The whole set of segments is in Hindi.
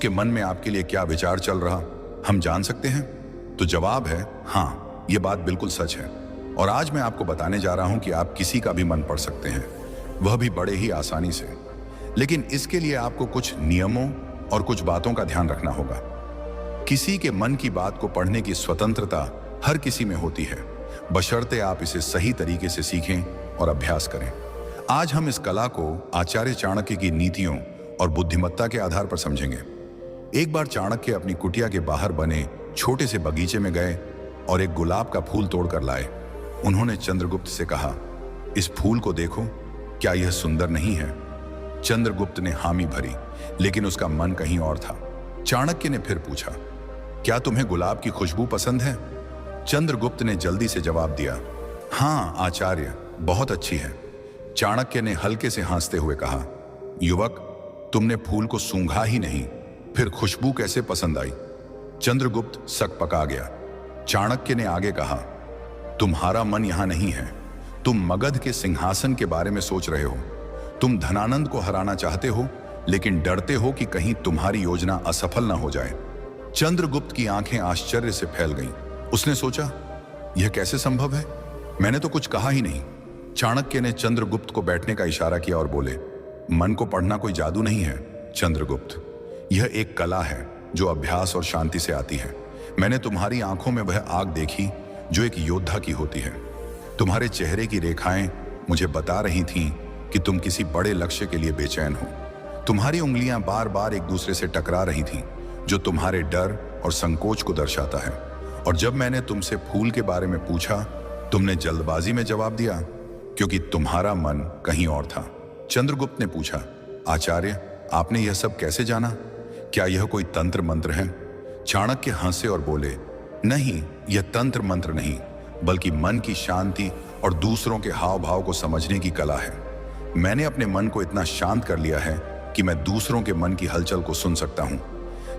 उसके मन में आपके लिए क्या विचार चल रहा, हम जान सकते हैं? तो जवाब है हाँ, ये बात बिल्कुल सच है। और आज मैं आपको बताने जा रहा हूं कि आप किसी का भी मन पढ़ सकते हैं, वह भी बड़े ही आसानी से। लेकिन इसके लिए आपको कुछ नियमों और कुछ बातों का ध्यान रखना होगा। किसी के मन की बात को पढ़ने की स्वतंत्रता हर किसी में होती है, बशर्ते आप इसे सही तरीके से सीखें और अभ्यास करें। आज हम इस कला को आचार्य चाणक्य की नीतियों और बुद्धिमत्ता के आधार पर समझेंगे। एक बार चाणक्य अपनी कुटिया के बाहर बने छोटे से बगीचे में गए और एक गुलाब का फूल तोड़कर लाए। उन्होंने चंद्रगुप्त से कहा, इस फूल को देखो, क्या यह सुंदर नहीं है? चंद्रगुप्त ने हामी भरी, लेकिन उसका मन कहीं और था। चाणक्य ने फिर पूछा, क्या तुम्हें गुलाब की खुशबू पसंद है? चंद्रगुप्त ने जल्दी से जवाब दिया, हाँ आचार्य, बहुत अच्छी है। चाणक्य ने हल्के से हंसते हुए कहा, युवक, तुमने फूल को सूंघा ही नहीं, फिर खुशबू कैसे पसंद आई? चंद्रगुप्त सक पका गया। चाणक्य ने आगे कहा, तुम्हारा मन यहां नहीं है, तुम मगध के सिंहासन के बारे में सोच रहे हो। तुम धनानंद को हराना चाहते हो, लेकिन डरते हो कि कहीं तुम्हारी योजना असफल ना हो जाए। चंद्रगुप्त की आंखें आश्चर्य से फैल गईं। उसने सोचा, यह कैसे संभव है? मैंने तो कुछ कहा ही नहीं। चाणक्य ने चंद्रगुप्त को बैठने का इशारा किया और बोले, मन को पढ़ना कोई जादू नहीं है चंद्रगुप्त, यह एक कला है जो अभ्यास और शांति से आती है। मैंने तुम्हारी आंखों में वह आग देखी जो एक योद्धा की होती है। तुम्हारे चेहरे की रेखाएं मुझे बता रही थीं कि तुम किसी बड़े लक्ष्य के लिए बेचैन हो। तुम्हारी उंगलियां बार बार एक दूसरे से टकरा रही थीं, जो तुम्हारे डर और संकोच को दर्शाता है। और जब मैंने तुमसे फूल के बारे में पूछा, तुमने जल्दबाजी में जवाब दिया, क्योंकि तुम्हारा मन कहीं और था। चंद्रगुप्त ने पूछा, आचार्य, आपने यह सब कैसे जाना? क्या यह कोई तंत्र मंत्र है? चाणक्य हंसे और बोले, नहीं, यह तंत्र मंत्र नहीं, बल्कि मन की शांति और दूसरों के हाव भाव को समझने की कला है। मैंने अपने मन को इतना शांत कर लिया है कि मैं दूसरों के मन की हलचल को सुन सकता हूं।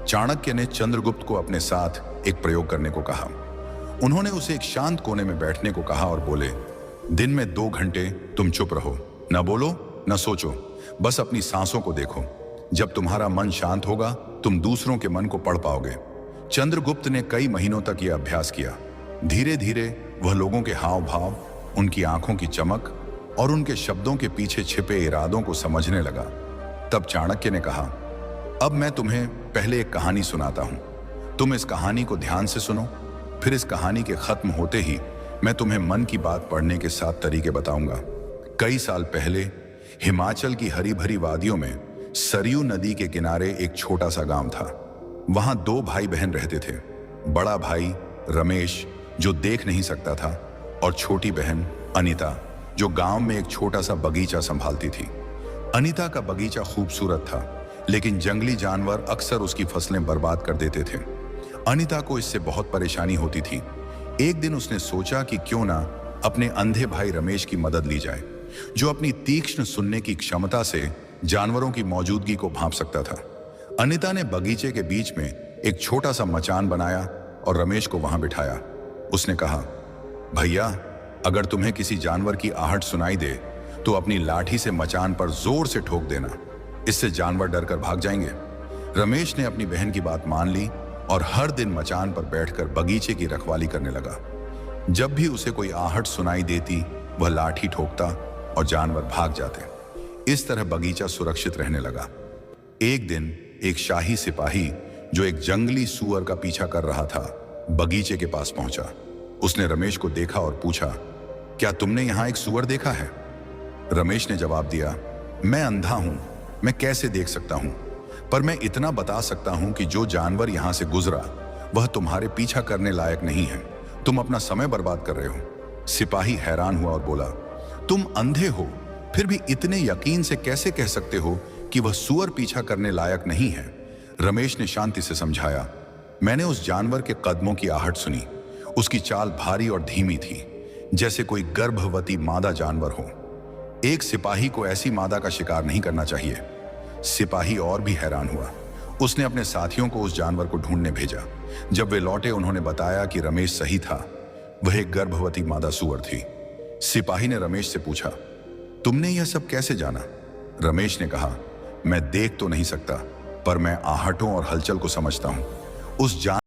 चाणक्य ने चंद्रगुप्त को अपने साथ एक प्रयोग करने को कहा। उन्होंने उसे एक शांत कोने में बैठने को कहा और बोले, दिन में 2 घंटे तुम चुप रहो, न बोलो न सोचो, बस अपनी सांसों को देखो। जब तुम्हारा मन शांत होगा, तुम दूसरों के मन को पढ़ पाओगे। चंद्रगुप्त ने कई महीनों तक यह अभ्यास किया। धीरे धीरे वह लोगों के हाव भाव, उनकी आंखों की चमक और उनके शब्दों के पीछे छिपे इरादों को समझने लगा। तब चाणक्य ने कहा, अब मैं तुम्हें पहले एक कहानी सुनाता हूं। तुम इस कहानी को ध्यान से सुनो, फिर इस कहानी के खत्म होते ही मैं तुम्हें मन की बात पढ़ने के 7 तरीके बताऊंगा। कई साल पहले हिमाचल की हरी भरी वादियों में सरयू नदी के किनारे एक छोटा सा गांव था। वहां 2 भाई बहन रहते थे। बड़ा भाई रमेश, जो देख नहीं सकता था, और छोटी बहन अनीता, जो गांव में एक छोटा सा बगीचा संभालती थी। अनीता का बगीचा खूबसूरत था, लेकिन जंगली जानवर अक्सर उसकी फसलें बर्बाद कर देते थे। अनीता को इससे बहुत परेशानी होती थी। एक दिन उसने सोचा कि क्यों ना अपने अंधे भाई रमेश की मदद ली जाए, जो अपनी तीक्ष्ण सुनने की क्षमता से जानवरों की मौजूदगी को भांप सकता था। अनीता ने बगीचे के बीच में एक छोटा सा मचान बनाया और रमेश को वहां बिठाया। उसने कहा, भैया, अगर तुम्हें किसी जानवर की आहट सुनाई दे तो अपनी लाठी से मचान पर जोर से ठोक देना, इससे जानवर डरकर भाग जाएंगे। रमेश ने अपनी बहन की बात मान ली और हर दिन मचान पर बैठकर बगीचे की रखवाली करने लगा। जब भी उसे कोई आहट सुनाई देती, वह लाठी ठोकता और जानवर भाग जाते। इस तरह बगीचा सुरक्षित रहने लगा। एक दिन एक शाही सिपाही, जो एक जंगली सूअर का पीछा कर रहा था, बगीचे के पास पहुंचा। उसने रमेश को देखा और पूछा, क्या तुमने यहां एक सूअर देखा है? रमेश ने जवाब दिया, मैं अंधा हूं, मैं कैसे देख सकता हूं, पर मैं इतना बता सकता हूं कि जो जानवर यहां से गुजरा वह तुम्हारे पीछा करने लायक नहीं है। तुम अपना समय बर्बाद कर रहे हो। सिपाही हैरान हुआ और बोला, तुम अंधे हो, फिर भी इतने यकीन से कैसे कह सकते हो कि वह सूअर पीछा करने लायक नहीं है? रमेश ने शांति से समझाया, मैंने उस जानवर के कदमों की आहट सुनी। उसकी चाल भारी और धीमी थी, जैसे कोई गर्भवती मादा जानवर हो। एक सिपाही को ऐसी मादा का शिकार नहीं करना चाहिए। सिपाही और भी हैरान हुआ। उसने अपने साथियों को उस जानवर को ढूंढने भेजा। जब वे लौटे, उन्होंने बताया कि रमेश सही था, वह एक गर्भवती मादा सूअर थी। सिपाही ने रमेश से पूछा, तुमने यह सब कैसे जाना? रमेश ने कहा, मैं देख तो नहीं सकता, पर मैं आहटों और हलचल को समझता हूं। उस जान